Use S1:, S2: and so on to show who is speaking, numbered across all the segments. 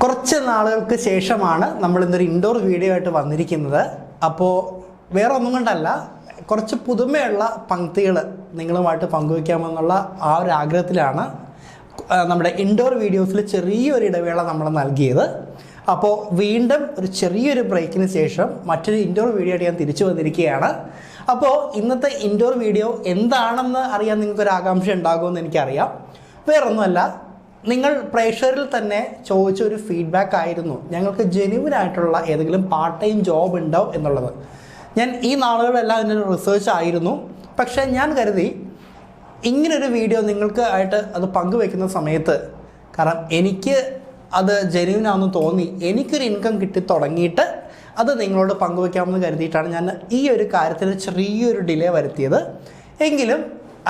S1: കുറച്ച് നാളുകൾക്ക് ശേഷമാണ് നമ്മൾ ഇന്നൊരു ഇൻഡോർ വീഡിയോ ആയിട്ട് വന്നിരിക്കുന്നത്. അപ്പോൾ വേറെ ഒന്നും കൊണ്ടല്ല, കുറച്ച് പുതുമയുള്ള പങ്ക്തികൾ നിങ്ങളുമായിട്ട് പങ്കുവയ്ക്കാമെന്നുള്ള ആ ഒരു ആഗ്രഹത്തിലാണ് നമ്മുടെ ഇൻഡോർ വീഡിയോസിൽ ചെറിയൊരു ഇടവേള നമ്മൾ നൽകിയത്. അപ്പോൾ വീണ്ടും ഒരു ചെറിയൊരു ബ്രേക്കിന് ശേഷം മറ്റൊരു ഇൻഡോർ വീഡിയോ ആയിട്ട് ഞാൻ തിരിച്ചു വന്നിരിക്കുകയാണ്. അപ്പോൾ ഇന്നത്തെ ഇൻഡോർ വീഡിയോ എന്താണെന്ന് അറിയാൻ നിങ്ങൾക്കൊരു ആകാംക്ഷ ഉണ്ടാകുമെന്ന് എനിക്കറിയാം. വേറൊന്നുമല്ല, നിങ്ങൾ പ്രേക്ഷകരിൽ തന്നെ ചോദിച്ച ഒരു ഫീഡ്ബാക്ക് ആയിരുന്നു ഞങ്ങൾക്ക് ജെന്യുവനായിട്ടുള്ള ഏതെങ്കിലും പാർട്ട് ടൈം ജോബ് ഉണ്ടോ എന്നുള്ളത്. ഞാൻ ഈ നാളുകളെല്ലാം ഇതിൻ്റെ റിസർച്ച് ആയിരുന്നു. പക്ഷേ ഞാൻ കരുതി ഇങ്ങനൊരു വീഡിയോ നിങ്ങൾക്ക് ആയിട്ട് അത് പങ്കുവെക്കുന്ന സമയത്ത്, കാരണം എനിക്ക് അത് ജെന്യുവനാണെന്ന് തോന്നി, എനിക്കൊരു ഇൻകം കിട്ടി തുടങ്ങിയിട്ട് അത് നിങ്ങളോട് പങ്കുവെക്കാമെന്ന് കരുതിയിട്ടാണ് ഞാൻ ഈ ഒരു കാര്യത്തിൽ ചെറിയൊരു ഡിലേ വരുത്തിയത്. എങ്കിലും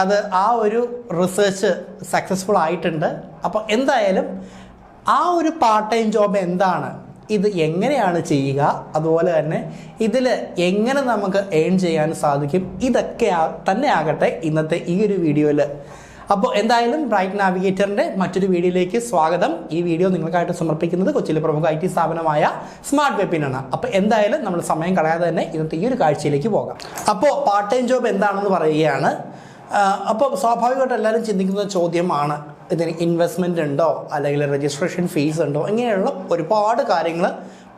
S1: അത് ആ ഒരു റിസർച്ച് സക്സസ്ഫുൾ ആയിട്ടുണ്ട്. അപ്പോൾ എന്തായാലും ആ ഒരു പാർട്ട് ടൈം ജോബ് എന്താണ്, ഇത് എങ്ങനെയാണ് ചെയ്യുക, അതുപോലെ തന്നെ ഇതിൽ എങ്ങനെ നമുക്ക് ഏൺ ചെയ്യാൻ സാധിക്കും, ഇതൊക്കെ തന്നെ ആകട്ടെ ഇന്നത്തെ ഈ ഒരു വീഡിയോയിൽ. അപ്പോൾ എന്തായാലും ബ്രൈറ്റ് നാവിഗേറ്ററിൻ്റെ മറ്റൊരു വീഡിയോയിലേക്ക് സ്വാഗതം. ഈ വീഡിയോ നിങ്ങൾക്കായിട്ട് സമർപ്പിക്കുന്നത് കൊച്ചിയിലെ പ്രമുഖ IT സ്ഥാപനമായ സ്മാർട്ട് വെബിനാണ്. അപ്പോൾ എന്തായാലും നമ്മൾ സമയം കളയാതെ തന്നെ ഇന്നത്തെ ഈ ഒരു കാഴ്ചയിലേക്ക് പോകാം. അപ്പോൾ പാർട്ട് ടൈം ജോബ് എന്താണെന്ന് പറയുകയാണ്. അപ്പോൾ സ്വാഭാവികമായിട്ട് എല്ലാവരും ചിന്തിക്കുന്ന ചോദ്യമാണ്, ഇതിന് ഇൻവെസ്റ്റ്മെൻ്റ് ഉണ്ടോ, അല്ലെങ്കിൽ രജിസ്ട്രേഷൻ ഫീസ് ഉണ്ടോ, ഇങ്ങനെയുള്ള ഒരുപാട് കാര്യങ്ങൾ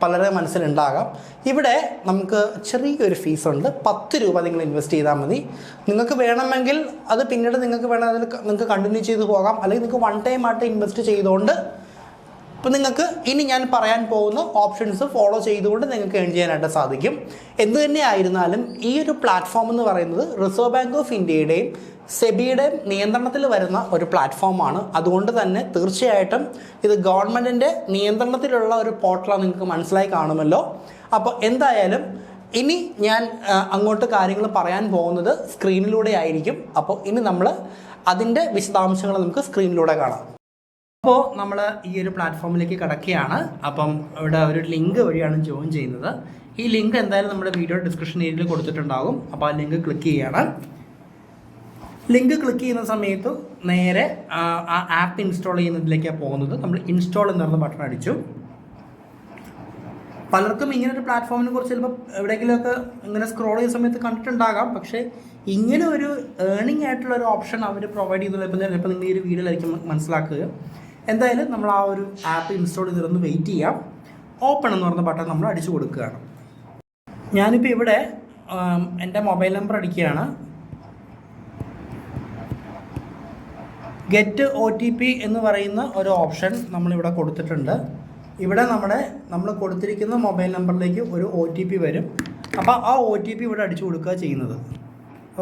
S1: പലരുടെ മനസ്സിലുണ്ടാകാം. ഇവിടെ നമുക്ക് ചെറിയൊരു ഫീസുണ്ട്. 10 രൂപ നിങ്ങൾ ഇൻവെസ്റ്റ് ചെയ്താൽ മതി. നിങ്ങൾക്ക് വേണമെങ്കിൽ അത് പിന്നീട് നിങ്ങൾക്ക് വേണമെങ്കിൽ നിങ്ങൾക്ക് കണ്ടിന്യൂ ചെയ്ത് പോകാം, അല്ലെങ്കിൽ നിങ്ങൾക്ക് വൺ ടൈം ആയിട്ട് ഇൻവെസ്റ്റ് ചെയ്തുകൊണ്ട് ഇപ്പോൾ നിങ്ങൾക്ക് ഇനി ഞാൻ പറയാൻ പോകുന്ന ഓപ്ഷൻസ് ഫോളോ ചെയ്തുകൊണ്ട് നിങ്ങൾക്ക് ഏൺ ചെയ്യാനായിട്ട് സാധിക്കും. എന്തു തന്നെ ആയിരുന്നാലും ഈ ഒരു പ്ലാറ്റ്ഫോം എന്ന് പറയുന്നത് റിസർവ് ബാങ്ക് ഓഫ് ഇന്ത്യയുടെയും സെബിയുടെയും നിയന്ത്രണത്തിൽ വരുന്ന ഒരു പ്ലാറ്റ്ഫോമാണ്. അതുകൊണ്ട് തന്നെ തീർച്ചയായിട്ടും ഇത് ഗവൺമെൻറ്റിൻ്റെ നിയന്ത്രണത്തിലുള്ള ഒരു പോർട്ടലാണ്, നിങ്ങൾക്ക് മനസ്സിലായി കാണുമല്ലോ. അപ്പോൾ എന്തായാലും ഇനി ഞാൻ അങ്ങോട്ട് കാര്യങ്ങൾ പറയാൻ പോകുന്നത് സ്ക്രീനിലൂടെ ആയിരിക്കും. അപ്പോൾ ഇനി നമ്മൾ അതിൻ്റെ വിശദാംശങ്ങൾ നമുക്ക് സ്ക്രീനിലൂടെ കാണാം. അപ്പോൾ നമ്മൾ ഈ ഒരു പ്ലാറ്റ്ഫോമിലേക്ക് കിടക്കുകയാണ്. അപ്പം ഇവിടെ ഒരു ലിങ്ക് വഴിയാണ് ജോയിൻ ചെയ്യുന്നത്. ഈ ലിങ്ക് എന്തായാലും നമ്മുടെ വീഡിയോ ഡിസ്ക്രിപ്ഷൻ ഏരിയയിൽ കൊടുത്തിട്ടുണ്ടാകും. അപ്പോൾ ആ ലിങ്ക് ക്ലിക്ക് ചെയ്യണം. ലിങ്ക് ക്ലിക്ക് ചെയ്യുന്ന സമയത്ത് നേരെ ആ ആപ്പ് ഇൻസ്റ്റാൾ ചെയ്യുന്നതിലേക്കാണ് പോകുന്നത്. നമ്മൾ ഇൻസ്റ്റാൾ എന്ന് പറഞ്ഞ ബട്ടൺ അടിച്ചു. പലർക്കും ഇങ്ങനെ ഒരു പ്ലാറ്റ്ഫോമിനെ കുറിച്ച് ചിലപ്പോൾ എവിടെയെങ്കിലുമൊക്കെ ഇങ്ങനെ സ്ക്രോൾ ചെയ്യുന്ന സമയത്ത് കണ്ടിട്ടുണ്ടാകാം. പക്ഷേ ഇങ്ങനെ ഒരു ഏർണിംഗ് ആയിട്ടുള്ള ഒരു ഓപ്ഷൻ അവർ പ്രൊവൈഡ് ചെയ്തുള്ള ചിലപ്പോൾ നിങ്ങൾ ഈ ഒരു വീഡിയോയിലായിരിക്കും മനസ്സിലാക്കുക. എന്തായാലും നമ്മൾ ആ ഒരു ആപ്പ് ഇൻസ്റ്റാൾ ചെയ്തിരുന്ന് വെയിറ്റ് ചെയ്യാം. ഓപ്പൺ എന്ന് പറഞ്ഞ ബട്ടൺ നമ്മൾ അടിച്ചു കൊടുക്കുകയാണ്. ഞാനിപ്പോൾ ഇവിടെ എൻ്റെ മൊബൈൽ നമ്പർ അടിക്കുകയാണ്. ഗെറ്റ് OTP എന്ന് പറയുന്ന ഒരു ഓപ്ഷൻ നമ്മളിവിടെ കൊടുത്തിട്ടുണ്ട്. ഇവിടെ നമ്മൾ കൊടുത്തിരിക്കുന്ന മൊബൈൽ നമ്പറിലേക്ക് ഒരു OTP വരും. അപ്പോൾ ആ OTP ഇവിടെ അടിച്ചു കൊടുക്കുക ചെയ്യുന്നത്.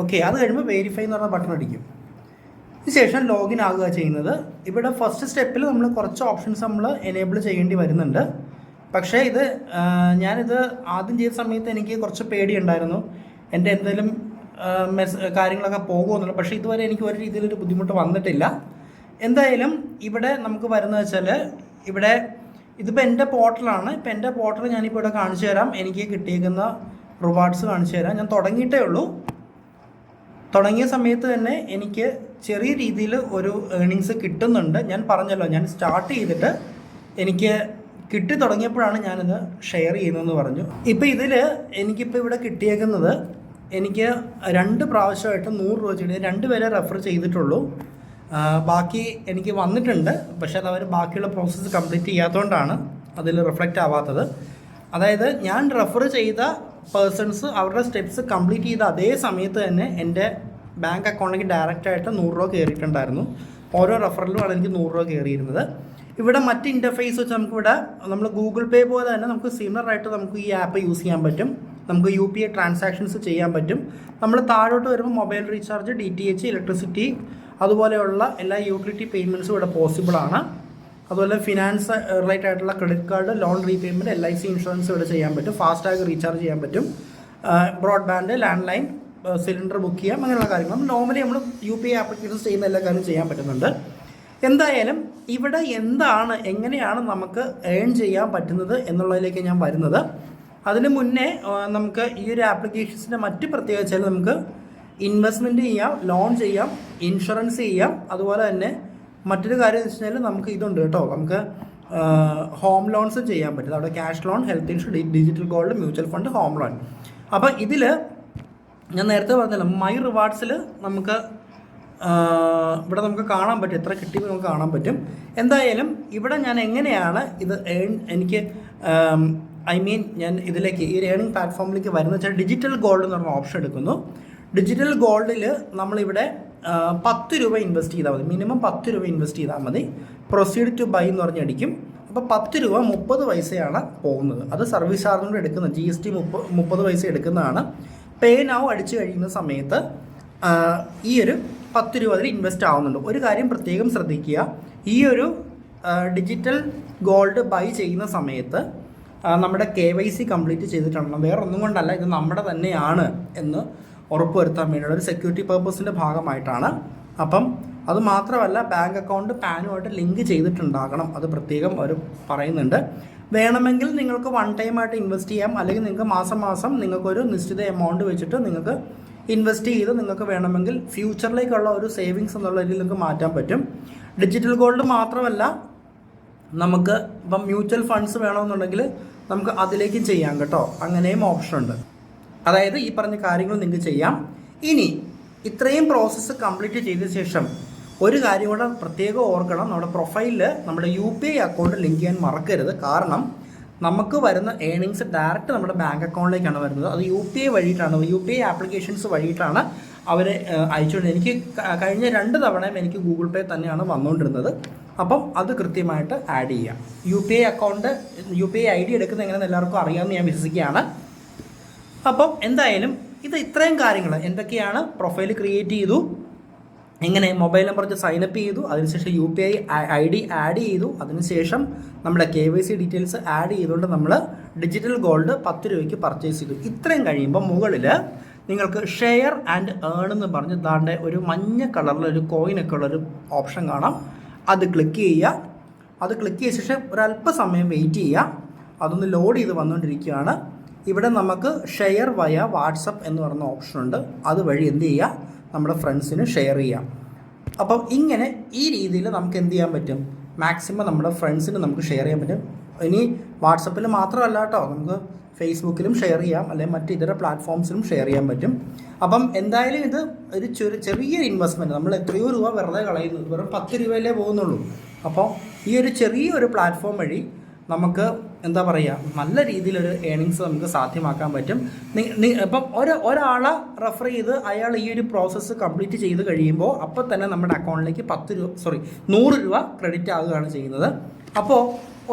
S1: ഓക്കെ, അത് കഴിയുമ്പോൾ വെരിഫൈ എന്ന് പറഞ്ഞ ബട്ടൺ അടിക്കും. ശേഷം ലോഗിൻ ആകുക ചെയ്യുന്നത്. ഇവിടെ ഫസ്റ്റ് സ്റ്റെപ്പിൽ നമ്മൾ കുറച്ച് ഓപ്ഷൻസ് നമ്മൾ എനേബിൾ ചെയ്യേണ്ടി വരുന്നുണ്ട്. പക്ഷേ ഞാനിത് ആദ്യം ചെയ്ത സമയത്ത് എനിക്ക് കുറച്ച് പേടിയുണ്ടായിരുന്നു, എൻ്റെ എന്തെങ്കിലും കാര്യങ്ങളൊക്കെ പോകുമെന്നുള്ളത്. പക്ഷേ ഇതുവരെ എനിക്ക് ഒരു രീതിയിലൊരു ബുദ്ധിമുട്ട് വന്നിട്ടില്ല. എന്തായാലും ഇവിടെ നമുക്ക് വരുന്നത് വെച്ചാൽ, ഇവിടെ ഇതിപ്പോൾ എൻ്റെ പോർട്ടലാണ്. ഇപ്പോൾ എൻ്റെ പോർട്ടൽ ഞാനിപ്പോൾ ഇവിടെ കാണിച്ചു തരാം. എനിക്ക് കിട്ടിയിരിക്കുന്ന റിവാർഡ്സ് കാണിച്ചു തരാം. ഞാൻ തുടങ്ങിയിട്ടേ ഉള്ളൂ. തുടങ്ങിയ സമയത്ത് തന്നെ എനിക്ക് ചെറിയ രീതിയിൽ ഒരു ഏർണിങ്സ് കിട്ടുന്നുണ്ട്. ഞാൻ പറഞ്ഞല്ലോ, ഞാൻ സ്റ്റാർട്ട് ചെയ്തിട്ട് എനിക്ക് കിട്ടി തുടങ്ങിയപ്പോഴാണ് ഞാനിത് ഷെയർ ചെയ്യുന്നതെന്ന് പറഞ്ഞു. ഇപ്പോൾ എനിക്കിപ്പോൾ ഇവിടെ കിട്ടിയേക്കുന്നത്, എനിക്ക് 2 പ്രാവശ്യമായിട്ട് 100 രൂപ ചെയ്ത് 2 പേരെ റെഫർ ചെയ്തിട്ടുള്ളൂ. ബാക്കി എനിക്ക് വന്നിട്ടുണ്ട്. പക്ഷേ അത് അവർ ബാക്കിയുള്ള പ്രോസസ്സ് കംപ്ലീറ്റ് ചെയ്യാത്തതുകൊണ്ടാണ് അതിൽ റിഫ്ലക്റ്റ് ആവാത്തത്. അതായത് ഞാൻ റെഫർ ചെയ്ത പേഴ്സൺസ് അവരുടെ സ്റ്റെപ്സ് കംപ്ലീറ്റ് ചെയ്ത അതേ സമയത്ത് തന്നെ എൻ്റെ ബാങ്ക് അക്കൗണ്ടിലേക്ക് ഡയറക്റ്റായിട്ട് 100 രൂപ കയറിയിട്ടുണ്ടായിരുന്നു. ഓരോ റെഫറലിലുമാണ് എനിക്ക് 100 രൂപ കയറിയിരുന്നത്. ഇവിടെ മറ്റ് ഇൻ്റർഫേസ് വെച്ച് നമ്മൾ ഗൂഗിൾ പേ പോലെ തന്നെ നമുക്ക് സിമിലറായിട്ട് നമുക്ക് ഈ ആപ്പ് യൂസ് ചെയ്യാൻ പറ്റും. നമുക്ക് UPI ട്രാൻസാക്ഷൻസ് ചെയ്യാൻ പറ്റും. നമ്മൾ താഴോട്ട് വരുമ്പോൾ മൊബൈൽ റീചാർജ്, DTH, ഇലക്ട്രിസിറ്റി, അതുപോലെയുള്ള എല്ലാ യൂട്ടിലിറ്റി പേയ്മെൻറ്റ്സും ഇവിടെ പോസിബിളാണ്. അതുപോലെ ഫിനാൻസ് റിലേറ്റഡ് ആയിട്ടുള്ള credit card, loan repayment, LIC insurance ഇവിടെ ചെയ്യാൻ പറ്റും. ഫാസ്റ്റാഗ് റീചാർജ് ചെയ്യാൻ പറ്റും. Broadband, land line, cylinder book ചെയ്യാം, അങ്ങനെയുള്ള കാര്യങ്ങൾ നോർമലി നമ്മൾ UPI ആപ്ലിക്കേഷൻസ് ചെയ്യുന്ന എല്ലാ കാര്യവും ചെയ്യാൻ പറ്റുന്നുണ്ട്. എന്തായാലും ഇവിടെ എങ്ങനെയാണ് നമുക്ക് ഏൺ ചെയ്യാൻ പറ്റുന്നത് എന്നുള്ളതിലേക്ക് ഞാൻ വരുന്നത്. അതിന് മുന്നേ നമുക്ക് ഈ ഒരു ആപ്ലിക്കേഷൻസിൻ്റെ മറ്റ് പ്രത്യേകത വെച്ചാൽ നമുക്ക് ഇൻവെസ്റ്റ്മെൻറ്റ് ചെയ്യാം, ലോൺ ചെയ്യാം, ഇൻഷുറൻസ് ചെയ്യാം. അതുപോലെ തന്നെ മറ്റൊരു കാര്യം എന്ന് വെച്ച് കഴിഞ്ഞാൽ നമുക്ക് ഇതുണ്ട് കേട്ടോ, നമുക്ക് ഹോം ലോൺസും ചെയ്യാൻ പറ്റും. അവിടെ cash loan, health insurance, digital gold, mutual fund, home loan. അപ്പോൾ ഇതിൽ ഞാൻ നേരത്തെ പറഞ്ഞല്ലോ, മൈ റിവാർഡ്സിൽ നമുക്ക് ഇവിടെ നമുക്ക് കാണാൻ പറ്റും, എത്ര കിട്ടിയെന്ന് നമുക്ക് കാണാൻ പറ്റും. എന്തായാലും ഇവിടെ ഞാൻ എങ്ങനെയാണ് ഇത് എനിക്ക് ഞാൻ ഇതിലേക്ക് ഈ ഒരു ഏണിംഗ് പ്ലാറ്റ്ഫോമിലേക്ക് വരുന്നത് വെച്ചാൽ ഡിജിറ്റൽ ഗോൾഡ് എന്ന് പറഞ്ഞ ഓപ്ഷൻ എടുക്കുന്നു. ഡിജിറ്റൽ ഗോൾഡിൽ നമ്മളിവിടെ 10 രൂപ ഇൻവെസ്റ്റ് ചെയ്താൽ മതി. മിനിമം 10 രൂപ ഇൻവെസ്റ്റ് ചെയ്താൽ മതി. പ്രൊസീഡ് ടു ബൈ എന്ന് പറഞ്ഞടിക്കും. അപ്പോൾ 10 രൂപ 30 പൈസയാണ് പോകുന്നത്. അത് സർവീസ് ചാർജ് കൊണ്ട് എടുക്കുന്നത്, GST 30 പൈസ എടുക്കുന്നതാണ്. പേ നൗ അടിച്ചു കഴിയുന്ന സമയത്ത് ഈ ഒരു 10 രൂപ അതിൽ ഇൻവെസ്റ്റ് ആവുന്നുണ്ട്. ഒരു കാര്യം പ്രത്യേകം ശ്രദ്ധിക്കുക, ഈ ഒരു ഡിജിറ്റൽ ഗോൾഡ് ബൈ ചെയ്യുന്ന സമയത്ത് നമ്മുടെ KYC കംപ്ലീറ്റ് ചെയ്തിട്ടുണ്ടോ, വേറെ ഒന്നും കൊണ്ടല്ല, ഇത് നമ്മുടെ തന്നെയാണ് എന്ന് ഉറപ്പുവരുത്താൻ വേണ്ടിയുള്ള ഒരു സെക്യൂരിറ്റി പർപ്പസിൻ്റെ ഭാഗമായിട്ടാണ്. അപ്പം അത് മാത്രമല്ല, ബാങ്ക് അക്കൗണ്ട് പാനുമായിട്ട് ലിങ്ക് ചെയ്തിട്ടുണ്ടാകണം, അത് പ്രത്യേകം അവർ പറയുന്നുണ്ട്. വേണമെങ്കിൽ നിങ്ങൾക്ക് വൺ ടൈം ആയിട്ട് ഇൻവെസ്റ്റ് ചെയ്യാം, അല്ലെങ്കിൽ നിങ്ങൾക്ക് മാസം മാസം നിങ്ങൾക്കൊരു നിശ്ചിത എമൗണ്ട് വെച്ചിട്ട് നിങ്ങൾക്ക് ഇൻവെസ്റ്റ് ചെയ്ത് നിങ്ങൾക്ക് വേണമെങ്കിൽ ഫ്യൂച്ചറിലേക്കുള്ള ഒരു സേവിങ്സ് എന്നുള്ള രീതിയിൽ നിങ്ങൾക്ക് മാറ്റാൻ പറ്റും. ഡിജിറ്റൽ ഗോൾഡ് മാത്രമല്ല, നമുക്ക് ഇപ്പം മ്യൂച്വൽ ഫണ്ട്സ് വേണമെന്നുണ്ടെങ്കിൽ നമുക്ക് അതിലേക്കും ചെയ്യാം കേട്ടോ, അങ്ങനെയും ഓപ്ഷൻ ഉണ്ട്. അതായത് ഈ പറഞ്ഞ കാര്യങ്ങൾ നിങ്ങൾക്ക് ചെയ്യാം. ഇനി ഇത്രയും പ്രോസസ്സ് കംപ്ലീറ്റ് ചെയ്ത ശേഷം ഒരു കാര്യം കൂടെ പ്രത്യേകം ഓർക്കണം, നമ്മുടെ പ്രൊഫൈലിൽ നമ്മുടെ UPI അക്കൗണ്ട് ലിങ്ക് ചെയ്യാൻ മറക്കരുത്. കാരണം നമുക്ക് വരുന്ന ഏണിങ്സ് ഡയറക്റ്റ് നമ്മുടെ ബാങ്ക് അക്കൗണ്ടിലേക്കാണ് വരുന്നത്. അത് UPI വഴിയിട്ടാണ്, UPI ആപ്ലിക്കേഷൻസ് വഴിയിട്ടാണ് അവർ അയച്ചുകൊണ്ട്. എനിക്ക് കഴിഞ്ഞ 2 തവണയും എനിക്ക് ഗൂഗിൾ പേ തന്നെയാണ് വന്നുകൊണ്ടിരുന്നത്. അപ്പം അത് കൃത്യമായിട്ട് ആഡ് ചെയ്യാം. UPI അക്കൗണ്ട്, UPI ID എടുക്കുന്നത് എങ്ങനെയെന്ന് എല്ലാവർക്കും അറിയാമെന്ന് ഞാൻ വിശ്വസിക്കുകയാണ്. അപ്പം എന്തായാലും ഇത് ഇത്രയും കാര്യങ്ങൾ എന്തൊക്കെയാണ്, പ്രൊഫൈൽ ക്രിയേറ്റ് ചെയ്തു, എങ്ങനെ മൊബൈൽ നമ്പർ വെച്ച് സൈനപ്പ് ചെയ്തു, അതിനുശേഷം UPI ID ആഡ് ചെയ്തു, അതിനുശേഷം നമ്മുടെ KYC ഡീറ്റെയിൽസ് ആഡ് ചെയ്തുകൊണ്ട് നമ്മൾ ഡിജിറ്റൽ ഗോൾഡ് 10 രൂപയ്ക്ക് പർച്ചേസ് ചെയ്തു. ഇത്രയും കഴിയുമ്പോൾ മുകളിൽ നിങ്ങൾക്ക് ഷെയർ ആൻഡ് ഏൺ എന്ന് പറഞ്ഞ് ദാണ്ടെ ഒരു മഞ്ഞ കളറിലൊരു കോയിനൊക്കെ ഉള്ളൊരു ഓപ്ഷൻ കാണാം. അത് ക്ലിക്ക് ചെയ്യുക. അത് ക്ലിക്ക് ചെയ്ത ശേഷം ഒരല്പസമയം വെയിറ്റ് ചെയ്യുക. അതൊന്ന് ലോഡ് ചെയ്ത് വന്നുകൊണ്ടിരിക്കുകയാണ്. ഇവിടെ നമുക്ക് ഷെയർ വയ വാട്സപ്പ് എന്ന് പറയുന്ന ഓപ്ഷൻ ഉണ്ട്. അതുവഴി എന്ത് ചെയ്യുക, നമ്മുടെ ഫ്രണ്ട്സിന് ഷെയർ ചെയ്യാം. അപ്പം ഇങ്ങനെ ഈ രീതിയിൽ നമുക്ക് എന്ത് ചെയ്യാൻ പറ്റും, മാക്സിമം നമ്മുടെ ഫ്രണ്ട്സിന് നമുക്ക് ഷെയർ ചെയ്യാൻ പറ്റും. ഇനി വാട്സപ്പിൽ മാത്രമല്ല കേട്ടോ, നമുക്ക് ഫേസ്ബുക്കിലും ഷെയർ ചെയ്യാം, അല്ലെങ്കിൽ മറ്റ് ഇതര പ്ലാറ്റ്ഫോംസിലും ഷെയർ ചെയ്യാൻ പറ്റും. അപ്പം എന്തായാലും ഇത് ഒരു ചെറിയ ഇൻവെസ്റ്റ്മെൻറ്റ്, നമ്മൾ എത്രയോ രൂപ വെറുതെ കളയുന്നു, വെറും 10 രൂപയിലേ പോകുന്നുള്ളൂ. അപ്പോൾ ഈ ഒരു ചെറിയൊരു പ്ലാറ്റ്ഫോം വഴി നമുക്ക് എന്താ പറയുക, നല്ല രീതിയിലൊരു ഏണിങ്സ് നമുക്ക് സാധ്യമാക്കാൻ പറ്റും. ഇപ്പം ഒരാളെ റെഫർ ചെയ്ത് അയാൾ ഈ ഒരു പ്രോസസ്സ് കംപ്ലീറ്റ് ചെയ്ത് കഴിയുമ്പോൾ അപ്പോൾ തന്നെ നമ്മുടെ അക്കൗണ്ടിലേക്ക് 100 രൂപ ക്രെഡിറ്റ് ആകുകയാണ് ചെയ്യുന്നത്. അപ്പോൾ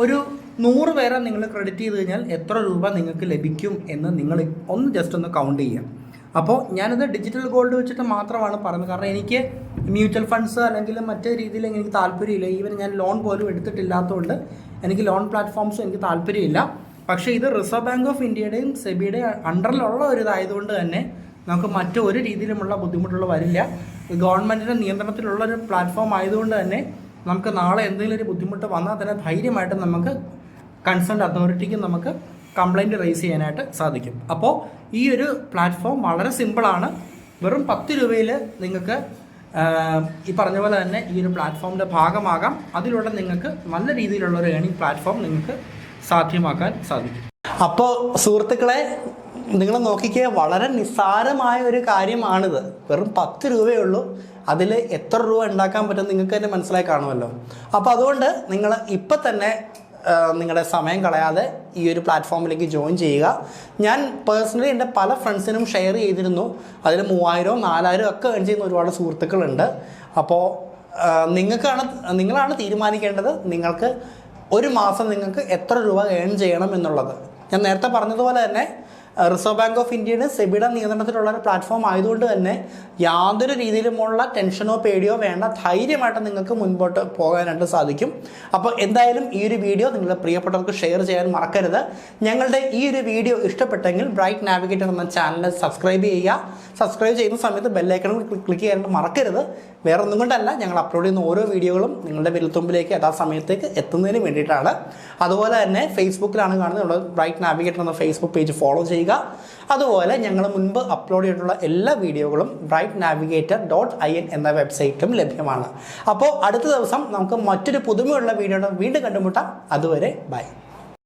S1: ഒരു 100 പേരെ നിങ്ങൾ ക്രെഡിറ്റ് ചെയ്ത് കഴിഞ്ഞാൽ എത്ര രൂപ നിങ്ങൾക്ക് ലഭിക്കും എന്ന് നിങ്ങൾ ജസ്റ്റ് ഒന്ന് കൗണ്ട് ചെയ്യാം. അപ്പോൾ ഞാനിത് ഡിജിറ്റൽ ഗോൾഡ് വെച്ചിട്ട് മാത്രമാണ് പറയുന്നത്. കാരണം എനിക്ക് മ്യൂച്വൽ ഫണ്ട്സ് അല്ലെങ്കിൽ മറ്റേ രീതിയിൽ എനിക്ക് താല്പര്യമില്ല. ഈവൻ ഞാൻ ലോൺ പോലും എടുത്തിട്ടില്ലാത്തതുകൊണ്ട് എനിക്ക് ലോൺ പ്ലാറ്റ്ഫോംസും എനിക്ക് താല്പര്യമില്ല. പക്ഷേ ഇത് റിസർവ് ബാങ്ക് ഓഫ് ഇന്ത്യയുടെയും സെബിയുടെയും അണ്ടറിലുള്ള ഒരു ഇതായതുകൊണ്ട് തന്നെ നമുക്ക് മറ്റൊരു രീതിയിലുമുള്ള ബുദ്ധിമുട്ടുകൾ വരില്ല. ഗവൺമെൻറ്റിൻ്റെ നിയന്ത്രണത്തിലുള്ള ഒരു പ്ലാറ്റ്ഫോം ആയതുകൊണ്ട് തന്നെ നമുക്ക് നാളെ എന്തെങ്കിലും ഒരു ബുദ്ധിമുട്ട് വന്നാൽ തന്നെ ധൈര്യമായിട്ട് നമുക്ക് കൺസേൺ അതോറിറ്റിക്ക് നമുക്ക് കംപ്ലൈൻറ്റ് റേസ് ചെയ്യാനായിട്ട് സാധിക്കും. അപ്പോൾ ഈ ഒരു പ്ലാറ്റ്ഫോം വളരെ സിമ്പിളാണ്. വെറും 10 രൂപയിൽ നിങ്ങൾക്ക് ഈ പറഞ്ഞ പോലെ തന്നെ ഈ ഒരു പ്ലാറ്റ്ഫോമിൻ്റെ ഭാഗമാകാം. അതിലൂടെ നിങ്ങൾക്ക് നല്ല രീതിയിലുള്ള ഒരു ഏണിംഗ് പ്ലാറ്റ്ഫോം നിങ്ങൾക്ക് സാധ്യമാക്കാൻ സാധിക്കും. അപ്പോൾ സുഹൃത്തുക്കളെ, നിങ്ങൾ നോക്കിക്കുക, വളരെ നിസ്സാരമായ ഒരു കാര്യമാണിത്. വെറും 10 രൂപയേ ഉള്ളൂ. അതിൽ എത്ര രൂപ ഉണ്ടാക്കാൻ പറ്റും നിങ്ങൾക്ക് തന്നെ മനസ്സിലായി കാണുമല്ലോ. അപ്പോൾ അതുകൊണ്ട് നിങ്ങൾ ഇപ്പം തന്നെ നിങ്ങളുടെ സമയം കളയാതെ ഈ ഒരു പ്ലാറ്റ്ഫോമിലേക്ക് ജോയിൻ ചെയ്യുക. ഞാൻ പേഴ്സണലി എൻ്റെ പല ഫ്രണ്ട്സിനും ഷെയർ ചെയ്തിരുന്നു. അതിൽ 3000 4000 ഒക്കെ ഏൺ ചെയ്യുന്ന ഒരുപാട് സുഹൃത്തുക്കളുണ്ട്. അപ്പോൾ നിങ്ങളാണ് തീരുമാനിക്കേണ്ടത് നിങ്ങൾക്ക് ഒരു മാസം നിങ്ങൾക്ക് എത്ര രൂപ ഏൺ ചെയ്യണം എന്നുള്ളത്. ഞാൻ നേരത്തെ പറഞ്ഞതുപോലെ തന്നെ റിസർവ് ബാങ്ക് ഓഫ് ഇന്ത്യയുടെ സെബിയുടെ നിയന്ത്രണത്തിലുള്ള ഒരു പ്ലാറ്റ്ഫോം ആയതുകൊണ്ട് തന്നെ യാതൊരു രീതിയിലുമുള്ള ടെൻഷനോ പേടിയോ വേണ്ട, ധൈര്യമായിട്ട് നിങ്ങൾക്ക് മുൻപോട്ട് പോകാനായിട്ട് സാധിക്കും. അപ്പോൾ എന്തായാലും ഈ ഒരു വീഡിയോ നിങ്ങളുടെ പ്രിയപ്പെട്ടവർക്ക് ഷെയർ ചെയ്യാൻ മറക്കരുത്. ഞങ്ങളുടെ ഈ ഒരു വീഡിയോ ഇഷ്ടപ്പെട്ടെങ്കിൽ ബ്രൈറ്റ് നാവിഗേറ്റർ എന്ന ചാനൽ സബ്സ്ക്രൈബ് ചെയ്യുക. സബ്സ്ക്രൈബ് ചെയ്യുന്ന സമയത്ത് ബെല്ലൈക്കൺ ക്ലിക്ക് ചെയ്യാനായിട്ട് മറക്കരുത്. വേറെ ഒന്നും കൊണ്ടല്ല, ഞങ്ങൾ അപ്ലോഡ് ചെയ്യുന്ന ഓരോ വീഡിയോകളും നിങ്ങളുടെ വിരൽത്തുമ്പിലേക്ക് യഥാസമയത്തേക്ക് എത്തുന്നതിന് വേണ്ടിയിട്ടാണ്. അതുപോലെ തന്നെ ഫേസ്ബുക്കിലാണ് കാണുന്നത്, ബ്രൈറ്റ് നാവിഗേറ്റർ എന്ന ഫേസ്ബുക്ക് പേജ് ഫോളോ ചെയ്യുക. ചെയ്യുക. അതുപോലെ ഞങ്ങൾ മുൻപ് അപ്ലോഡ് ചെയ്തിട്ടുള്ള എല്ലാ വീഡിയോകളും brightnavigator.in എന്ന വെബ്സൈറ്റിലും ലഭ്യമാണ്. അപ്പോൾ അടുത്ത ദിവസം നമുക്ക് മറ്റൊരു പുതുമയുള്ള വീഡിയോ വീണ്ടും കണ്ടുമുട്ടാം. അതുവരെ ബൈ.